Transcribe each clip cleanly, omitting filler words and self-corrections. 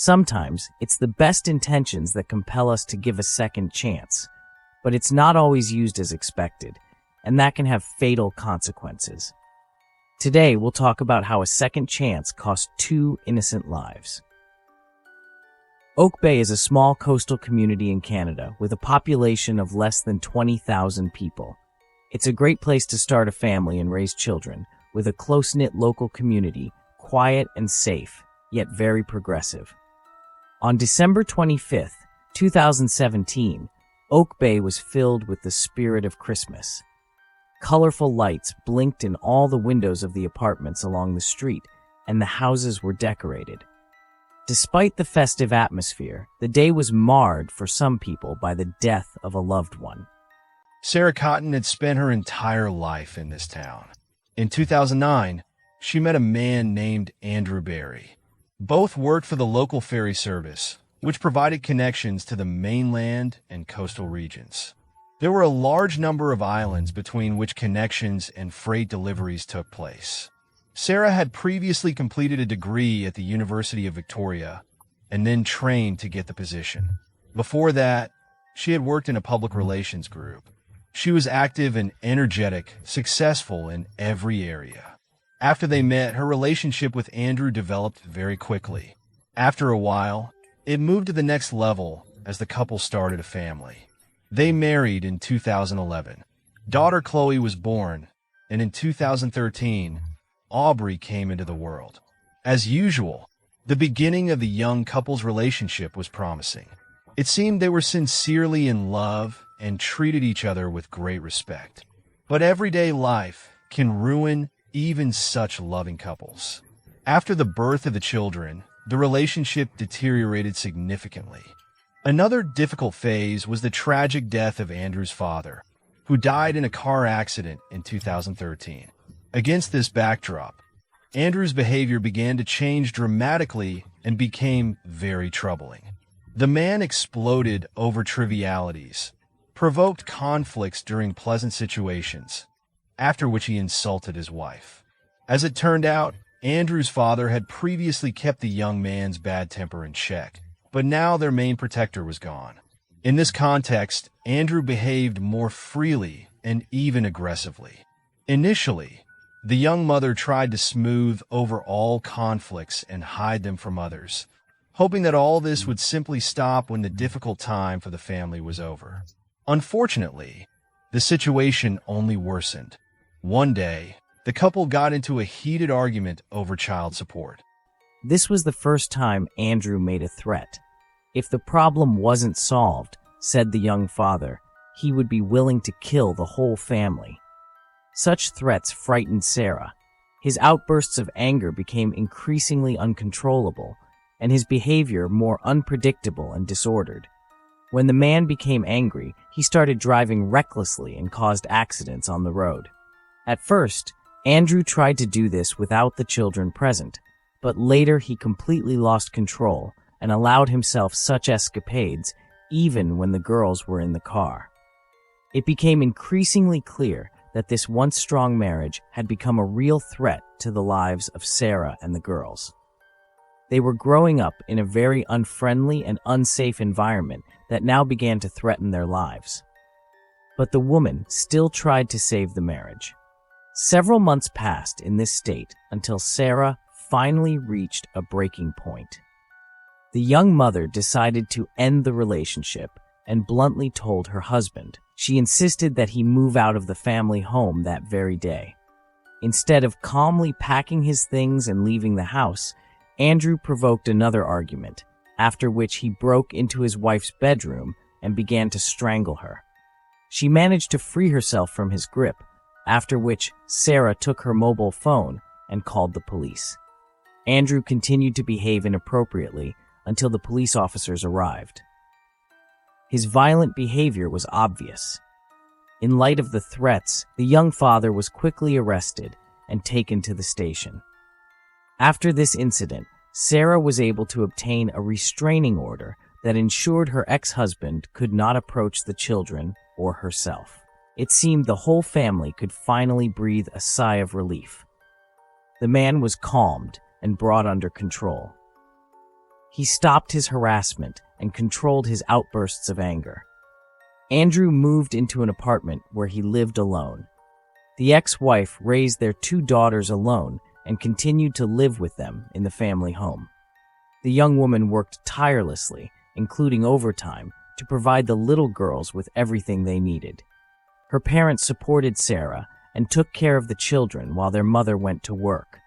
Sometimes, it's the best intentions that compel us to give a second chance, but it's not always used as expected, and that can have fatal consequences. Today, we'll talk about how a second chance cost 2 innocent lives. Oak Bay is a small coastal community in Canada with a population of less than 20,000 people. It's a great place to start a family and raise children, with a close-knit local community, quiet and safe, yet very progressive. On December 25, 2017, Oak Bay was filled with the spirit of Christmas. Colorful lights blinked in all the windows of the apartments along the street, and the houses were decorated. Despite the festive atmosphere, the day was marred for some people by the death of a loved one. Sarah Cotton had spent her entire life in this town. In 2009, she met a man named Andrew Barry. Both worked for the local ferry service, which provided connections to the mainland and coastal regions. There were a large number of islands between which connections and freight deliveries took place. Sarah had previously completed a degree at the University of Victoria and then trained to get the position. Before that, she had worked in a public relations group. She was active and energetic, successful in every area. After they met, her relationship with Andrew developed very quickly. After a while, it moved to the next level as the couple started a family. They married in 2011. Daughter Chloe was born, and in 2013, Aubrey came into the world. As usual, the beginning of the young couple's relationship was promising. It seemed they were sincerely in love and treated each other with great respect. But everyday life can ruin even such loving couples. After the birth of the children, the relationship deteriorated significantly. Another difficult phase was the tragic death of Andrew's father, who died in a car accident in 2013. Against this backdrop, Andrew's behavior began to change dramatically and became very troubling. The man exploded over trivialities, provoked conflicts during pleasant situations, after which he insulted his wife. As it turned out, Andrew's father had previously kept the young man's bad temper in check, but now their main protector was gone. In this context, Andrew behaved more freely and even aggressively. Initially, the young mother tried to smooth over all conflicts and hide them from others, hoping that all this would simply stop when the difficult time for the family was over. Unfortunately, the situation only worsened. One day, the couple got into a heated argument over child support. This was the first time Andrew made a threat. If the problem wasn't solved, said the young father, he would be willing to kill the whole family. Such threats frightened Sarah. His outbursts of anger became increasingly uncontrollable, and his behavior more unpredictable and disordered. When the man became angry, he started driving recklessly and caused accidents on the road. At first, Andrew tried to do this without the children present, but later he completely lost control and allowed himself such escapades even when the girls were in the car. It became increasingly clear that this once strong marriage had become a real threat to the lives of Sarah and the girls. They were growing up in a very unfriendly and unsafe environment that now began to threaten their lives. But the woman still tried to save the marriage. Several months passed in this state until Sarah finally reached a breaking point. The young mother decided to end the relationship and bluntly told her husband. She insisted that he move out of the family home that very day. Instead of calmly packing his things and leaving the house, Andrew provoked another argument, after which he broke into his wife's bedroom and began to strangle her. She managed to free herself from his grip, after which Sarah took her mobile phone and called the police. Andrew continued to behave inappropriately until the police officers arrived. His violent behavior was obvious. In light of the threats, the young father was quickly arrested and taken to the station. After this incident, Sarah was able to obtain a restraining order that ensured her ex-husband could not approach the children or herself. It seemed the whole family could finally breathe a sigh of relief. The man was calmed and brought under control. He stopped his harassment and controlled his outbursts of anger. Andrew moved into an apartment where he lived alone. The ex-wife raised their 2 daughters alone and continued to live with them in the family home. The young woman worked tirelessly, including overtime, to provide the little girls with everything they needed. Her parents supported Sarah and took care of the children while their mother went to work.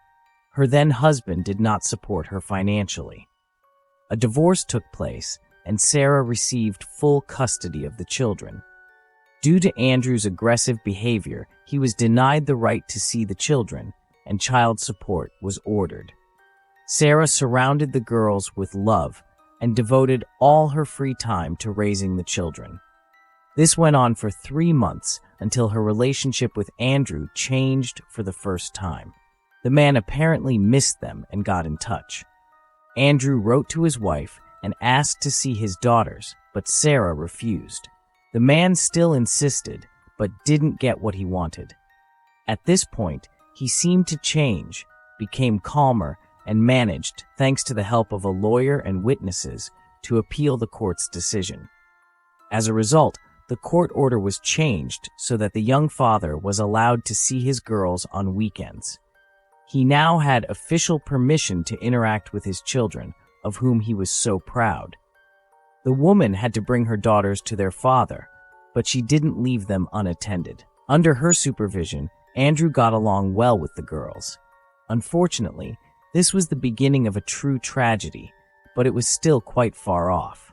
Her then-husband did not support her financially. A divorce took place, and Sarah received full custody of the children. Due to Andrew's aggressive behavior, he was denied the right to see the children, and child support was ordered. Sarah surrounded the girls with love and devoted all her free time to raising the children. This went on for 3 months until her relationship with Andrew changed for the first time. The man apparently missed them and got in touch. Andrew wrote to his wife and asked to see his daughters, but Sarah refused. The man still insisted, but didn't get what he wanted. At this point, he seemed to change, became calmer, and managed, thanks to the help of a lawyer and witnesses, to appeal the court's decision. As a result, the court order was changed so that the young father was allowed to see his girls on weekends. He now had official permission to interact with his children, of whom he was so proud. The woman had to bring her daughters to their father, but she didn't leave them unattended. Under her supervision, Andrew got along well with the girls. Unfortunately, this was the beginning of a true tragedy, but it was still quite far off.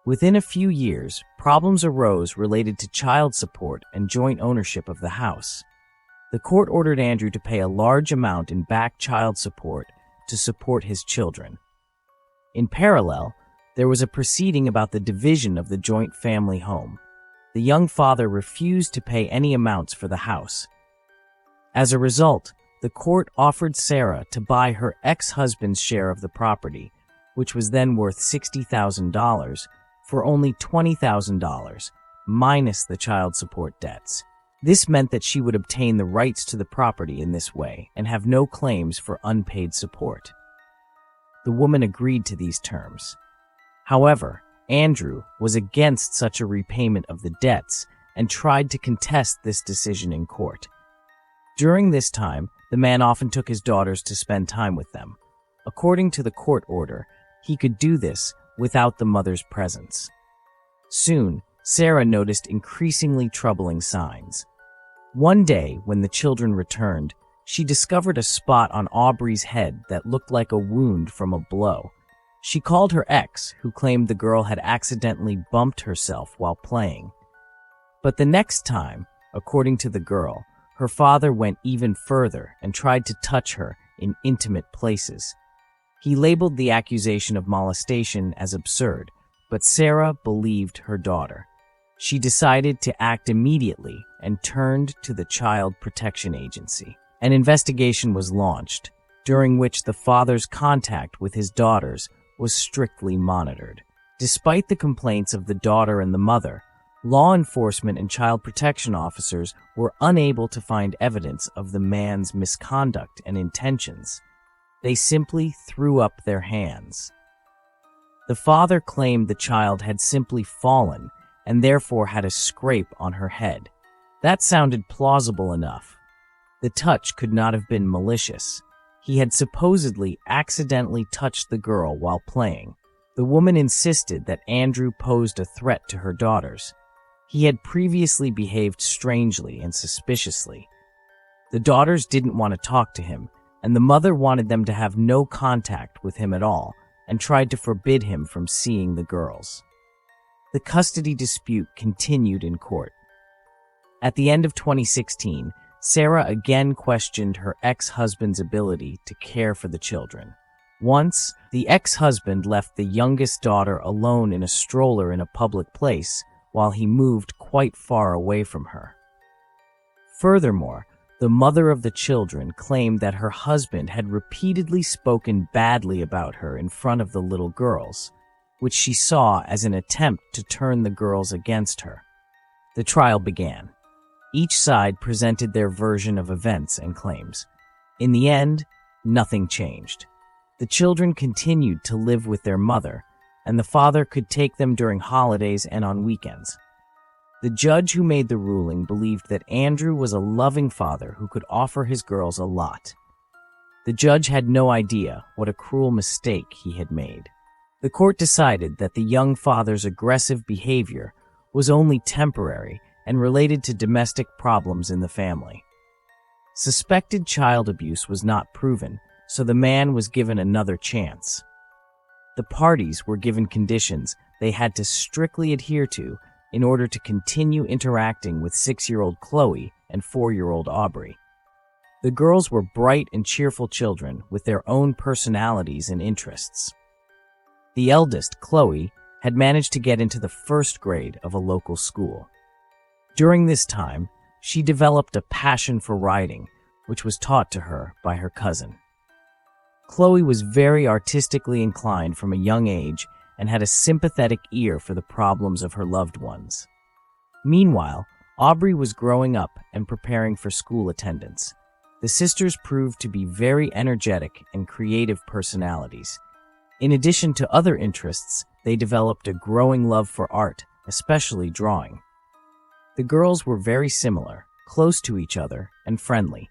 Within a few years, problems arose related to child support and joint ownership of the house. The court ordered Andrew to pay a large amount in back child support to support his children. In parallel, there was a proceeding about the division of the joint family home. The young father refused to pay any amounts for the house. As a result, the court offered Sarah to buy her ex-husband's share of the property, which was then worth $60,000, for only $20,000, minus the child support debts. This meant that she would obtain the rights to the property in this way and have no claims for unpaid support. The woman agreed to these terms. However, Andrew was against such a repayment of the debts and tried to contest this decision in court. During this time, the man often took his daughters to spend time with them. According to the court order, he could do this without the mother's presence. Soon, Sarah noticed increasingly troubling signs. One day, when the children returned, she discovered a spot on Aubrey's head that looked like a wound from a blow. She called her ex, who claimed the girl had accidentally bumped herself while playing. But the next time, according to the girl, her father went even further and tried to touch her in intimate places. He labeled the accusation of molestation as absurd, but Sarah believed her daughter. She decided to act immediately and turned to the Child Protection Agency. An investigation was launched, during which the father's contact with his daughters was strictly monitored. Despite the complaints of the daughter and the mother, law enforcement and child protection officers were unable to find evidence of the man's misconduct and intentions. They simply threw up their hands. The father claimed the child had simply fallen and therefore had a scrape on her head. That sounded plausible enough. The touch could not have been malicious. He had supposedly accidentally touched the girl while playing. The woman insisted that Andrew posed a threat to her daughters. He had previously behaved strangely and suspiciously. The daughters didn't want to talk to him, and the mother wanted them to have no contact with him at all and tried to forbid him from seeing the girls. The custody dispute continued in court. At the end of 2016, Sarah again questioned her ex-husband's ability to care for the children. Once, the ex-husband left the youngest daughter alone in a stroller in a public place while he moved quite far away from her. Furthermore, the mother of the children claimed that her husband had repeatedly spoken badly about her in front of the little girls, which she saw as an attempt to turn the girls against her. The trial began. Each side presented their version of events and claims. In the end, nothing changed. The children continued to live with their mother, and the father could take them during holidays and on weekends. The judge who made the ruling believed that Andrew was a loving father who could offer his girls a lot. The judge had no idea what a cruel mistake he had made. The court decided that the young father's aggressive behavior was only temporary and related to domestic problems in the family. Suspected child abuse was not proven, so the man was given another chance. The parties were given conditions they had to strictly adhere to in order to continue interacting with 6-year-old Chloe and 4-year-old Aubrey. The girls were bright and cheerful children with their own personalities and interests. The eldest, Chloe, had managed to get into the first grade of a local school. During this time, she developed a passion for writing, which was taught to her by her cousin. Chloe was very artistically inclined from a young age and had a sympathetic ear for the problems of her loved ones. Meanwhile, Aubrey was growing up and preparing for school attendance. The sisters proved to be very energetic and creative personalities. In addition to other interests, they developed a growing love for art, especially drawing. The girls were very similar, close to each other, and friendly.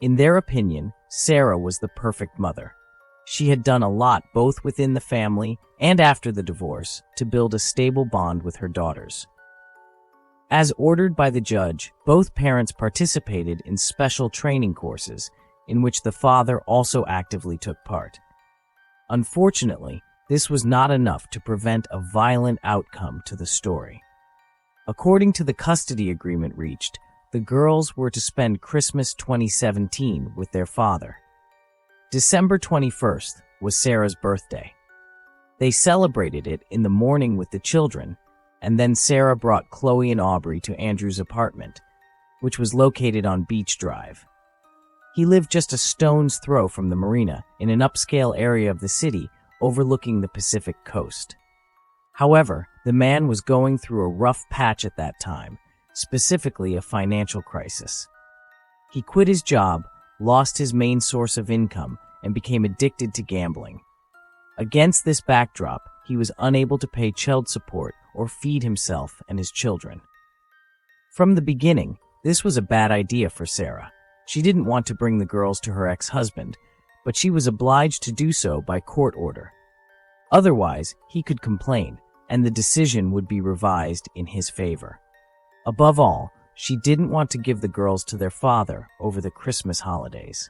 In their opinion, Sarah was the perfect mother. She had done a lot both within the family and after the divorce to build a stable bond with her daughters. As ordered by the judge, both parents participated in special training courses in which the father also actively took part. Unfortunately, this was not enough to prevent a violent outcome to the story. According to the custody agreement reached, the girls were to spend Christmas 2017 with their father. December 21st was Sarah's birthday. They celebrated it in the morning with the children, and then Sarah brought Chloe and Aubrey to Andrew's apartment, which was located on Beach Drive. He lived just a stone's throw from the marina in an upscale area of the city overlooking the Pacific coast. However, the man was going through a rough patch at that time, specifically a financial crisis. He quit his job, lost his main source of income, and became addicted to gambling. Against this backdrop, he was unable to pay child support or feed himself and his children. From the beginning, this was a bad idea for Sarah. She didn't want to bring the girls to her ex-husband, but she was obliged to do so by court order. Otherwise, he could complain, and the decision would be revised in his favor. Above all, she didn't want to give the girls to their father over the Christmas holidays.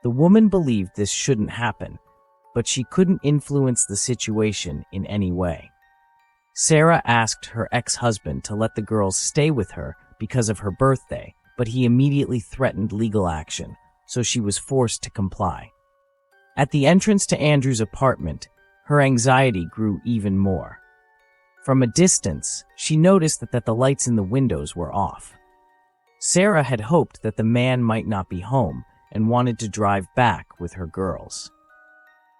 The woman believed this shouldn't happen, but she couldn't influence the situation in any way. Sarah asked her ex-husband to let the girls stay with her because of her birthday, but he immediately threatened legal action, so she was forced to comply. At the entrance to Andrew's apartment, her anxiety grew even more. From a distance, she noticed that the lights in the windows were off. Sarah had hoped that the man might not be home and wanted to drive back with her girls.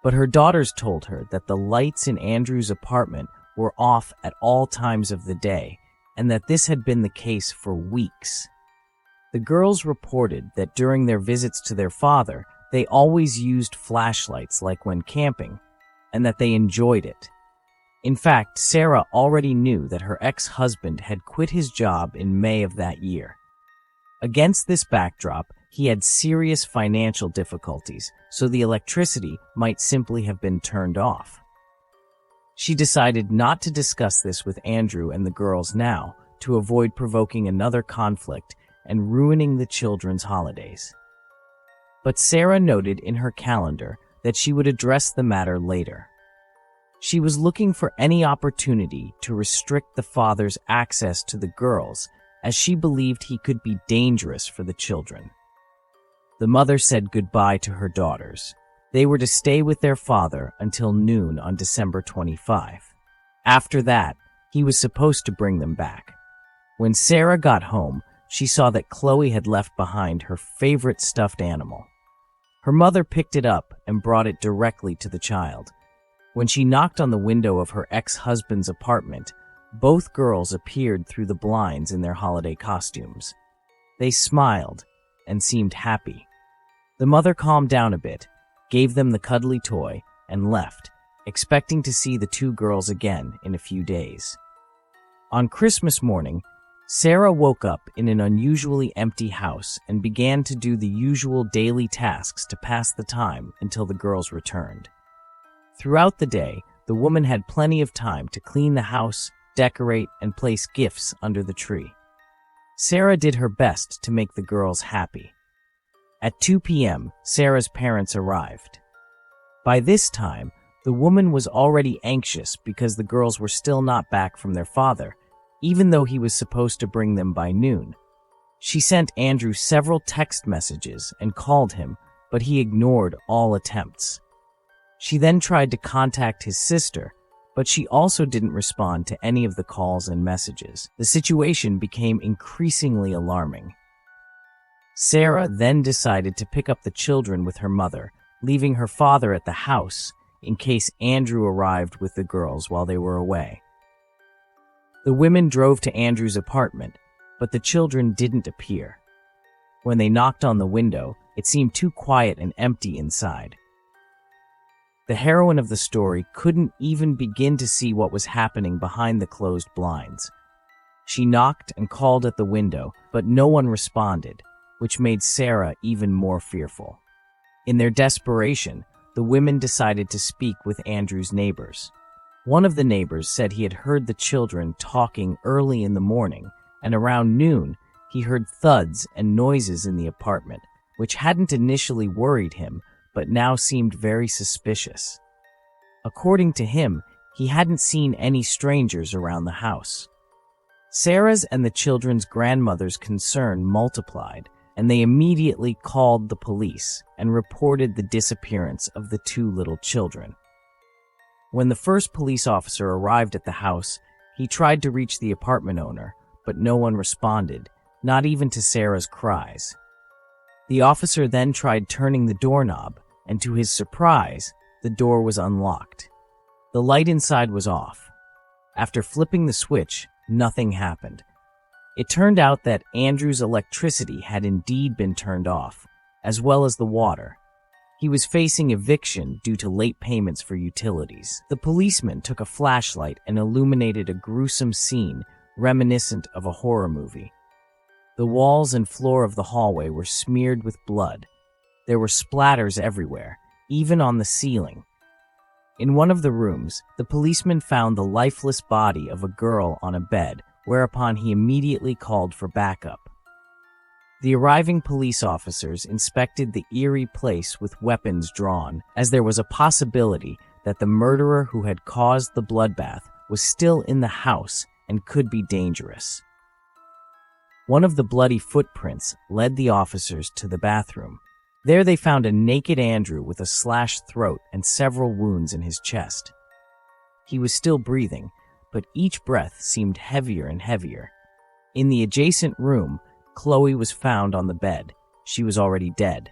But her daughters told her that the lights in Andrew's apartment were off at all times of the day, and that this had been the case for weeks. The girls reported that during their visits to their father, they always used flashlights like when camping, and that they enjoyed it. In fact, Sarah already knew that her ex-husband had quit his job in May of that year. Against this backdrop, he had serious financial difficulties, so the electricity might simply have been turned off. She decided not to discuss this with Andrew and the girls now to avoid provoking another conflict and ruining the children's holidays. But Sarah noted in her calendar that she would address the matter later. She was looking for any opportunity to restrict the father's access to the girls, as she believed he could be dangerous for the children. The mother said goodbye to her daughters. They were to stay with their father until noon on December 25. After that, he was supposed to bring them back. When Sarah got home, she saw that Chloe had left behind her favorite stuffed animal. Her mother picked it up and brought it directly to the child. When she knocked on the window of her ex-husband's apartment, both girls appeared through the blinds in their holiday costumes. They smiled and seemed happy. The mother calmed down a bit, gave them the cuddly toy, and left, expecting to see the two girls again in a few days. On Christmas morning, Sarah woke up in an unusually empty house and began to do the usual daily tasks to pass the time until the girls returned. Throughout the day, the woman had plenty of time to clean the house, decorate, and place gifts under the tree. Sarah did her best to make the girls happy. At 2 p.m., Sarah's parents arrived. By this time, the woman was already anxious because the girls were still not back from their father, even though he was supposed to bring them by noon. She sent Andrew several text messages and called him, but he ignored all attempts. She then tried to contact his sister, but she also didn't respond to any of the calls and messages. The situation became increasingly alarming. Sarah then decided to pick up the children with her mother, leaving her father at the house in case Andrew arrived with the girls while they were away. The women drove to Andrew's apartment, but the children didn't appear. When they knocked on the window, it seemed too quiet and empty inside. The heroine of the story couldn't even begin to see what was happening behind the closed blinds. She knocked and called at the window, but no one responded, which made Sarah even more fearful. In their desperation, the women decided to speak with Andrew's neighbors. One of the neighbors said he had heard the children talking early in the morning, and around noon, he heard thuds and noises in the apartment, which hadn't initially worried him, but now seemed very suspicious. According to him, he hadn't seen any strangers around the house. Sarah's and the children's grandmother's concern multiplied, and they immediately called the police and reported the disappearance of the two little children. When the first police officer arrived at the house, he tried to reach the apartment owner, but no one responded, not even to Sarah's cries. The officer then tried turning the doorknob, and to his surprise, the door was unlocked. The light inside was off. After flipping the switch, nothing happened. It turned out that Andrew's electricity had indeed been turned off, as well as the water. He was facing eviction due to late payments for utilities. The policeman took a flashlight and illuminated a gruesome scene reminiscent of a horror movie. The walls and floor of the hallway were smeared with blood. There were splatters everywhere, even on the ceiling. In one of the rooms, the policeman found the lifeless body of a girl on a bed, whereupon he immediately called for backup. The arriving police officers inspected the eerie place with weapons drawn, as there was a possibility that the murderer who had caused the bloodbath was still in the house and could be dangerous. One of the bloody footprints led the officers to the bathroom. There they found a naked Andrew with a slashed throat and several wounds in his chest. He was still breathing, but each breath seemed heavier and heavier. In the adjacent room, Chloe was found on the bed. She was already dead.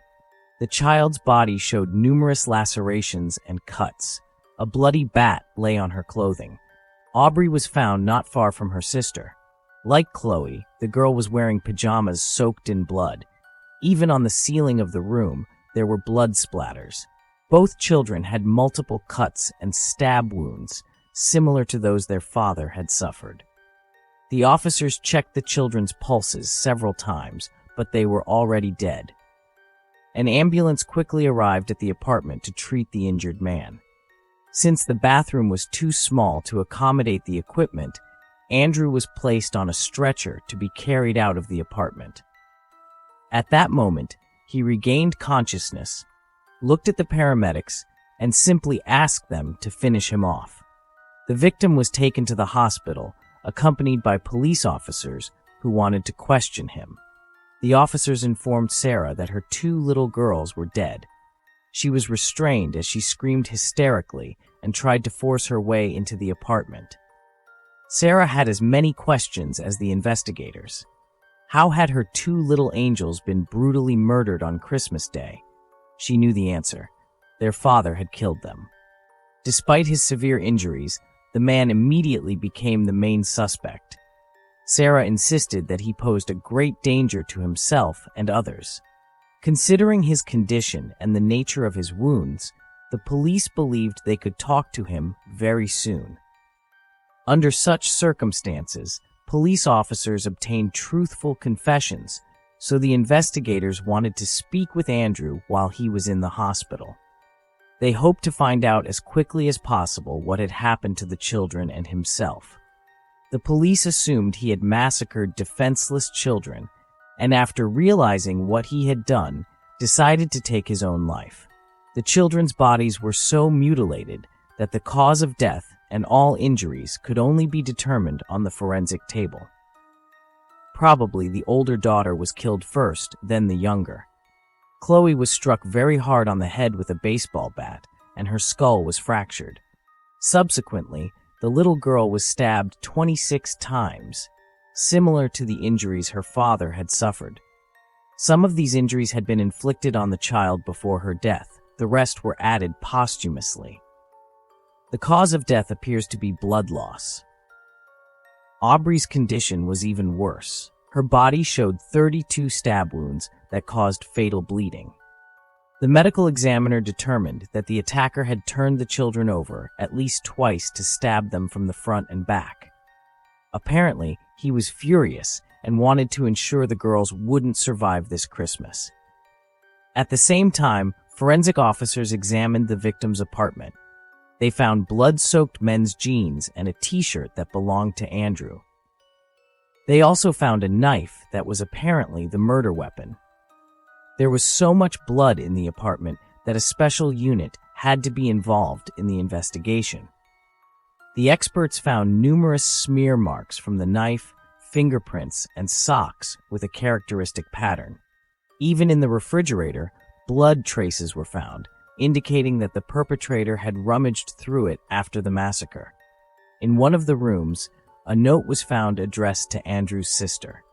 The child's body showed numerous lacerations and cuts. A bloody bat lay on her clothing. Aubrey was found not far from her sister. Like Chloe, the girl was wearing pajamas soaked in blood. Even on the ceiling of the room, there were blood splatters. Both children had multiple cuts and stab wounds, similar to those their father had suffered. The officers checked the children's pulses several times, but they were already dead. An ambulance quickly arrived at the apartment to treat the injured man. Since the bathroom was too small to accommodate the equipment, Andrew was placed on a stretcher to be carried out of the apartment. At that moment, he regained consciousness, looked at the paramedics, and simply asked them to finish him off. The victim was taken to the hospital, accompanied by police officers who wanted to question him. The officers informed Sarah that her two little girls were dead. She was restrained as she screamed hysterically and tried to force her way into the apartment. Sarah had as many questions as the investigators. How had her two little angels been brutally murdered on Christmas Day? She knew the answer. Their father had killed them. Despite his severe injuries, the man immediately became the main suspect. Sarah insisted that he posed a great danger to himself and others. Considering his condition and the nature of his wounds, the police believed they could talk to him very soon. Under such circumstances, police officers obtained truthful confessions, so the investigators wanted to speak with Andrew while he was in the hospital. They hoped to find out as quickly as possible what had happened to the children and himself. The police assumed he had massacred defenseless children, and after realizing what he had done, decided to take his own life. The children's bodies were so mutilated that the cause of death and all injuries could only be determined on the forensic table. Probably the older daughter was killed first, then the younger. Chloe was struck very hard on the head with a baseball bat, and her skull was fractured. Subsequently, the little girl was stabbed 26 times, similar to the injuries her father had suffered. Some of these injuries had been inflicted on the child before her death. The rest were added posthumously. The cause of death appears to be blood loss. Aubrey's condition was even worse. Her body showed 32 stab wounds that caused fatal bleeding. The medical examiner determined that the attacker had turned the children over at least twice to stab them from the front and back. Apparently, he was furious and wanted to ensure the girls wouldn't survive this Christmas. At the same time, forensic officers examined the victim's apartment. They found blood-soaked men's jeans and a t-shirt that belonged to Andrew. They also found a knife that was apparently the murder weapon. There was so much blood in the apartment that a special unit had to be involved in the investigation. The experts found numerous smear marks from the knife, fingerprints, and socks with a characteristic pattern. Even in the refrigerator, blood traces were found, indicating that the perpetrator had rummaged through it after the massacre. In one of the rooms, a note was found addressed to Andrew's sister.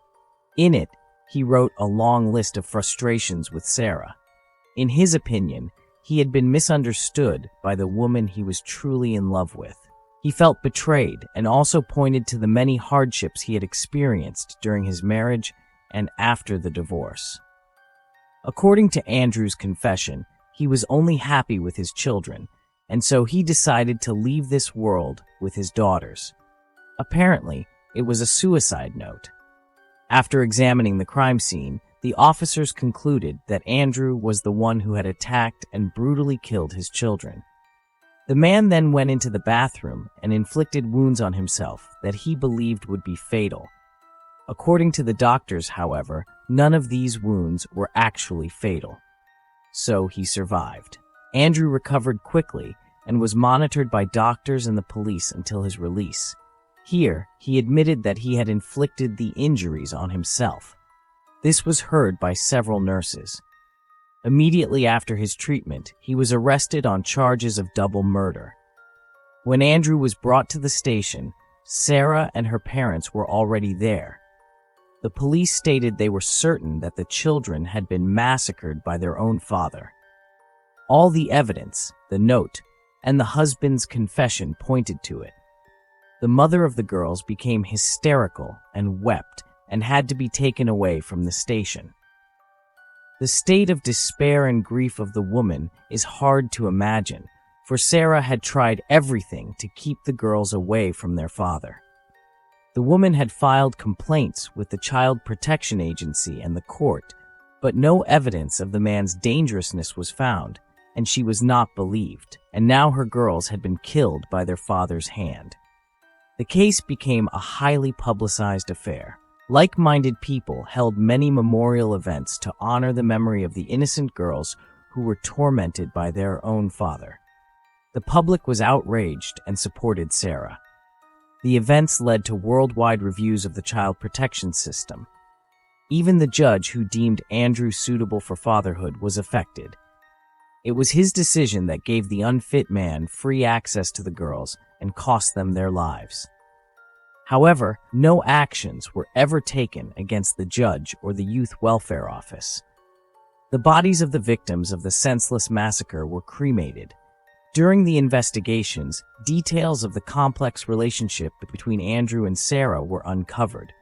In it, he wrote a long list of frustrations with Sarah. In his opinion, he had been misunderstood by the woman he was truly in love with. He felt betrayed and also pointed to the many hardships he had experienced during his marriage and after the divorce. According to Andrew's confession, he was only happy with his children, and so he decided to leave this world with his daughters. Apparently, it was a suicide note. After examining the crime scene, the officers concluded that Andrew was the one who had attacked and brutally killed his children. The man then went into the bathroom and inflicted wounds on himself that he believed would be fatal. According to the doctors, however, none of these wounds were actually fatal. So he survived. Andrew recovered quickly and was monitored by doctors and the police until his release. Here, he admitted that he had inflicted the injuries on himself. This was heard by several nurses. Immediately after his treatment, he was arrested on charges of double murder. When Andrew was brought to the station, Sarah and her parents were already there. The police stated they were certain that the children had been massacred by their own father. All the evidence, the note, and the husband's confession pointed to it. The mother of the girls became hysterical and wept and had to be taken away from the station. The state of despair and grief of the woman is hard to imagine, for Sarah had tried everything to keep the girls away from their father. The woman had filed complaints with the Child Protection Agency and the court, but no evidence of the man's dangerousness was found, and she was not believed, and now her girls had been killed by their father's hand. The case became a highly publicized affair. Like-minded people held many memorial events to honor the memory of the innocent girls who were tormented by their own father. The public was outraged and supported Sarah. The events led to worldwide reviews of the child protection system. Even the judge who deemed Andrew suitable for fatherhood was affected. It was his decision that gave the unfit man free access to the girls and cost them their lives. However, no actions were ever taken against the judge or the Youth Welfare Office. The bodies of the victims of the senseless massacre were cremated. During the investigations, details of the complex relationship between Andrew and Sarah were uncovered.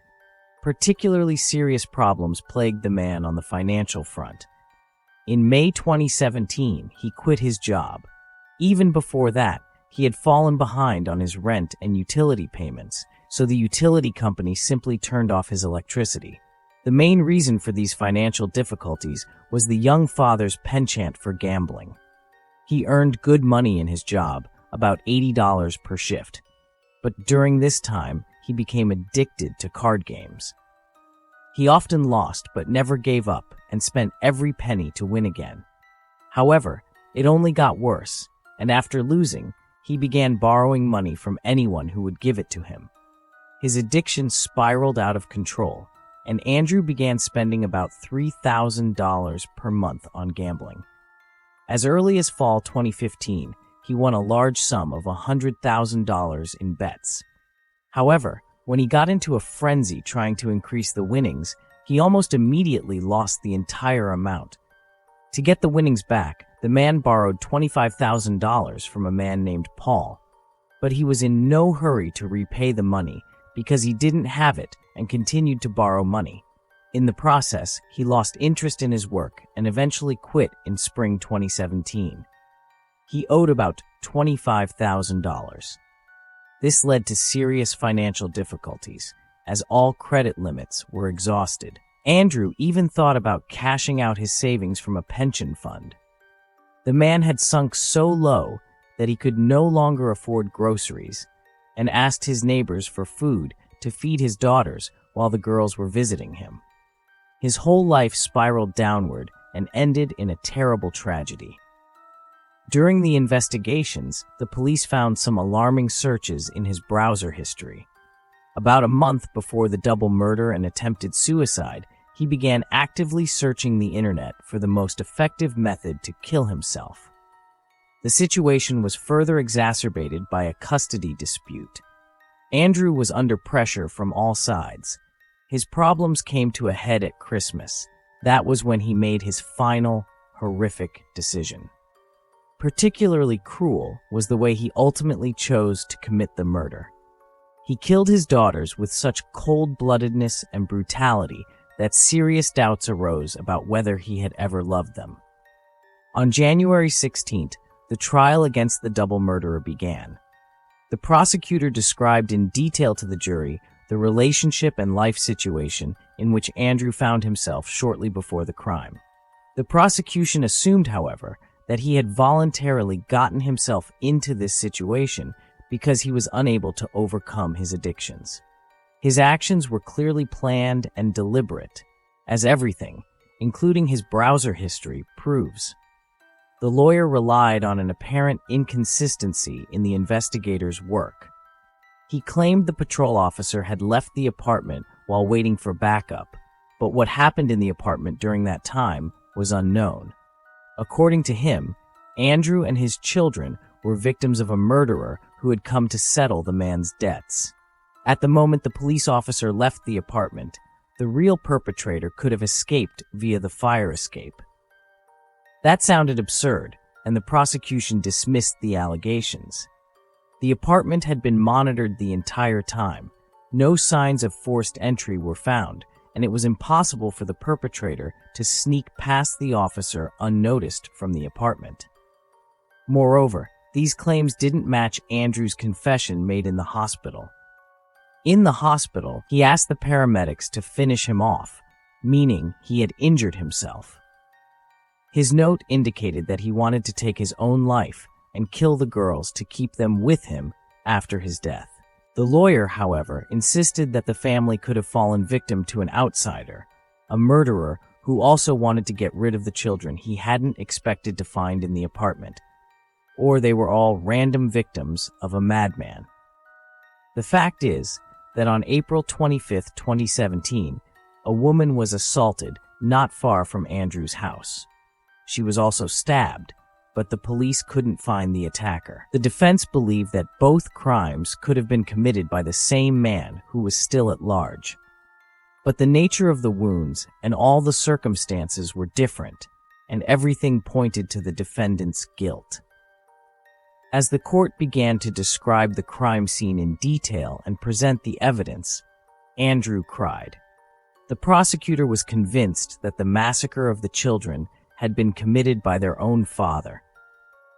Particularly serious problems plagued the man on the financial front. In May 2017, he quit his job. Even before that, he had fallen behind on his rent and utility payments, so the utility company simply turned off his electricity. The main reason for these financial difficulties was the young father's penchant for gambling. He earned good money in his job, about $80 per shift. But during this time, he became addicted to card games. He often lost but never gave up and spent every penny to win again. However, it only got worse, and after losing, he began borrowing money from anyone who would give it to him. His addiction spiraled out of control, and Andrew began spending about $3,000 per month on gambling. As early as fall 2015, he won a large sum of $100,000 in bets. However, when he got into a frenzy trying to increase the winnings, he almost immediately lost the entire amount. To get the winnings back, the man borrowed $25,000 from a man named Paul. But he was in no hurry to repay the money because he didn't have it and continued to borrow money. In the process, he lost interest in his work and eventually quit in spring 2017. He owed about $25,000. This led to serious financial difficulties, as all credit limits were exhausted. Andrew even thought about cashing out his savings from a pension fund. The man had sunk so low that he could no longer afford groceries and asked his neighbors for food to feed his daughters while the girls were visiting him. His whole life spiraled downward and ended in a terrible tragedy. During the investigations, the police found some alarming searches in his browser history. About a month before the double murder and attempted suicide, he began actively searching the internet for the most effective method to kill himself. The situation was further exacerbated by a custody dispute. Andrew was under pressure from all sides. His problems came to a head at Christmas. That was when he made his final, horrific decision. Particularly cruel was the way he ultimately chose to commit the murder. He killed his daughters with such cold-bloodedness and brutality that serious doubts arose about whether he had ever loved them. On January 16th, the trial against the double murderer began. The prosecutor described in detail to the jury the relationship and life situation in which Andrew found himself shortly before the crime. The prosecution assumed, however, that he had voluntarily gotten himself into this situation because he was unable to overcome his addictions. His actions were clearly planned and deliberate, as everything, including his browser history, proves. The lawyer relied on an apparent inconsistency in the investigator's work. He claimed the patrol officer had left the apartment while waiting for backup, but what happened in the apartment during that time was unknown. According to him, Andrew and his children were victims of a murderer who had come to settle the man's debts. At the moment the police officer left the apartment, the real perpetrator could have escaped via the fire escape. That sounded absurd, and the prosecution dismissed the allegations. The apartment had been monitored the entire time. No signs of forced entry were found, and it was impossible for the perpetrator to sneak past the officer unnoticed from the apartment. Moreover, these claims didn't match Andrew's confession made in the hospital. In the hospital, he asked the paramedics to finish him off, meaning he had injured himself. His note indicated that he wanted to take his own life and kill the girls to keep them with him after his death. The lawyer, however, insisted that the family could have fallen victim to an outsider, a murderer who also wanted to get rid of the children he hadn't expected to find in the apartment, or they were all random victims of a madman. The fact is that on April 25, 2017, a woman was assaulted not far from Andrew's house. She was also stabbed, but the police couldn't find the attacker. The defense believed that both crimes could have been committed by the same man who was still at large. But the nature of the wounds and all the circumstances were different, and everything pointed to the defendant's guilt. As the court began to describe the crime scene in detail and present the evidence, Andrew cried. The prosecutor was convinced that the massacre of the children had been committed by their own father.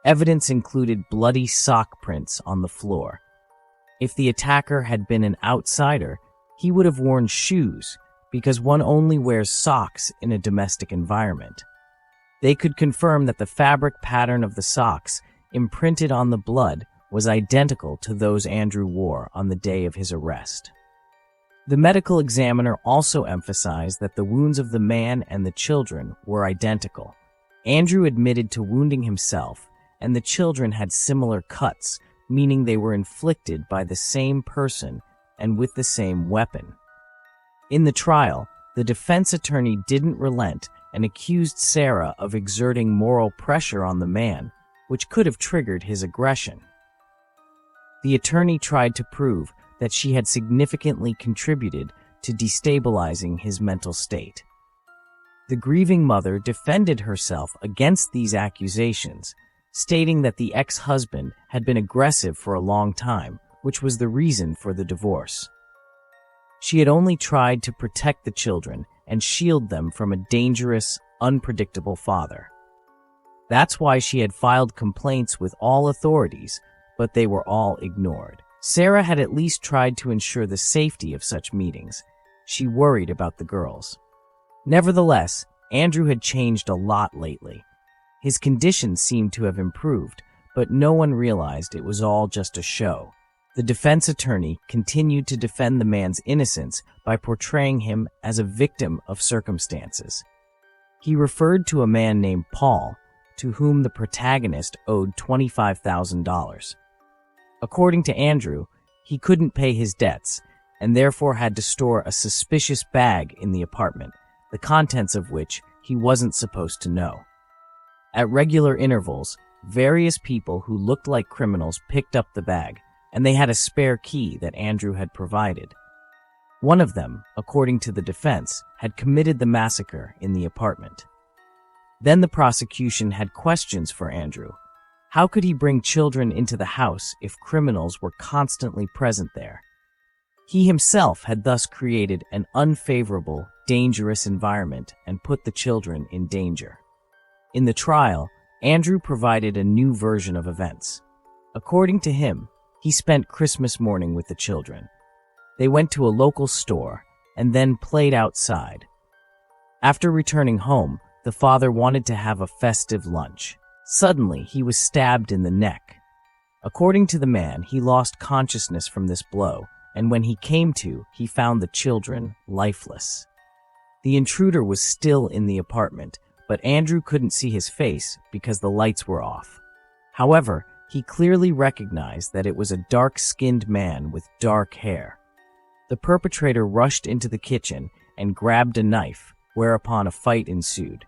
Evidence included bloody sock prints on the floor. If the attacker had been an outsider, he would have worn shoes, because one only wears socks in a domestic environment. They could confirm that the fabric pattern of the socks imprinted on the blood was identical to those Andrew wore on the day of his arrest. The medical examiner also emphasized that the wounds of the man and the children were identical. Andrew admitted to wounding himself, and the children had similar cuts, meaning they were inflicted by the same person and with the same weapon. In the trial, the defense attorney didn't relent and accused Sarah of exerting moral pressure on the man, which could have triggered his aggression. The attorney tried to prove that she had significantly contributed to destabilizing his mental state. The grieving mother defended herself against these accusations, stating that the ex-husband had been aggressive for a long time, which was the reason for the divorce. She had only tried to protect the children and shield them from a dangerous, unpredictable father. That's why she had filed complaints with all authorities, but they were all ignored. Sarah had at least tried to ensure the safety of such meetings. She worried about the girls. Nevertheless, Andrew had changed a lot lately. His condition seemed to have improved, but no one realized it was all just a show. The defense attorney continued to defend the man's innocence by portraying him as a victim of circumstances. He referred to a man named Paul, to whom the protagonist owed $25,000. According to Andrew, he couldn't pay his debts and therefore had to store a suspicious bag in the apartment, the contents of which he wasn't supposed to know. At regular intervals, various people who looked like criminals picked up the bag, and they had a spare key that Andrew had provided. One of them, according to the defense, had committed the massacre in the apartment. Then the prosecution had questions for Andrew. How could he bring children into the house if criminals were constantly present there? He himself had thus created an unfavorable, dangerous environment and put the children in danger. In the trial, Andrew provided a new version of events. According to him, he spent Christmas morning with the children. They went to a local store and then played outside. After returning home, the father wanted to have a festive lunch. Suddenly, he was stabbed in the neck. According to the man, he lost consciousness from this blow, and when he came to, he found the children lifeless. The intruder was still in the apartment, but Andrew couldn't see his face because the lights were off. However, he clearly recognized that it was a dark-skinned man with dark hair. The perpetrator rushed into the kitchen and grabbed a knife, whereupon a fight ensued.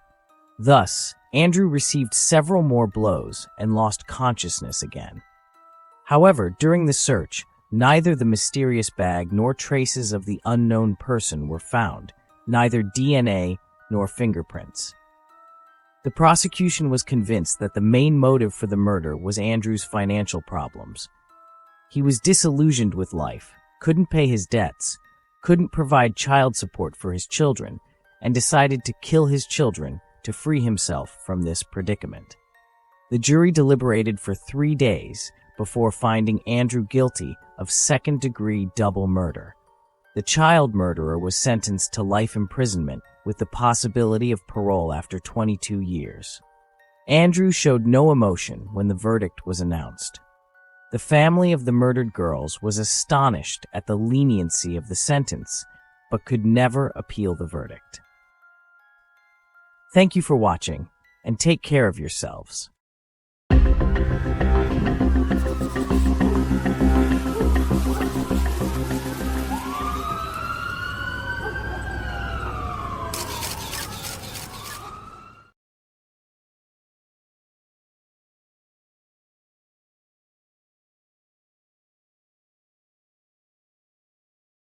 Thus, Andrew received several more blows and lost consciousness again. However, during the search, neither the mysterious bag nor traces of the unknown person were found, neither DNA nor fingerprints. The prosecution was convinced that the main motive for the murder was Andrew's financial problems. He was disillusioned with life, couldn't pay his debts, couldn't provide child support for his children, and decided to kill his children to free himself from this predicament. The jury deliberated for 3 days before finding Andrew guilty of second-degree double murder. The child murderer was sentenced to life imprisonment with the possibility of parole after 22 years. Andrew showed no emotion when the verdict was announced. The family of the murdered girls was astonished at the leniency of the sentence, but could never appeal the verdict. Thank you for watching, and take care of yourselves.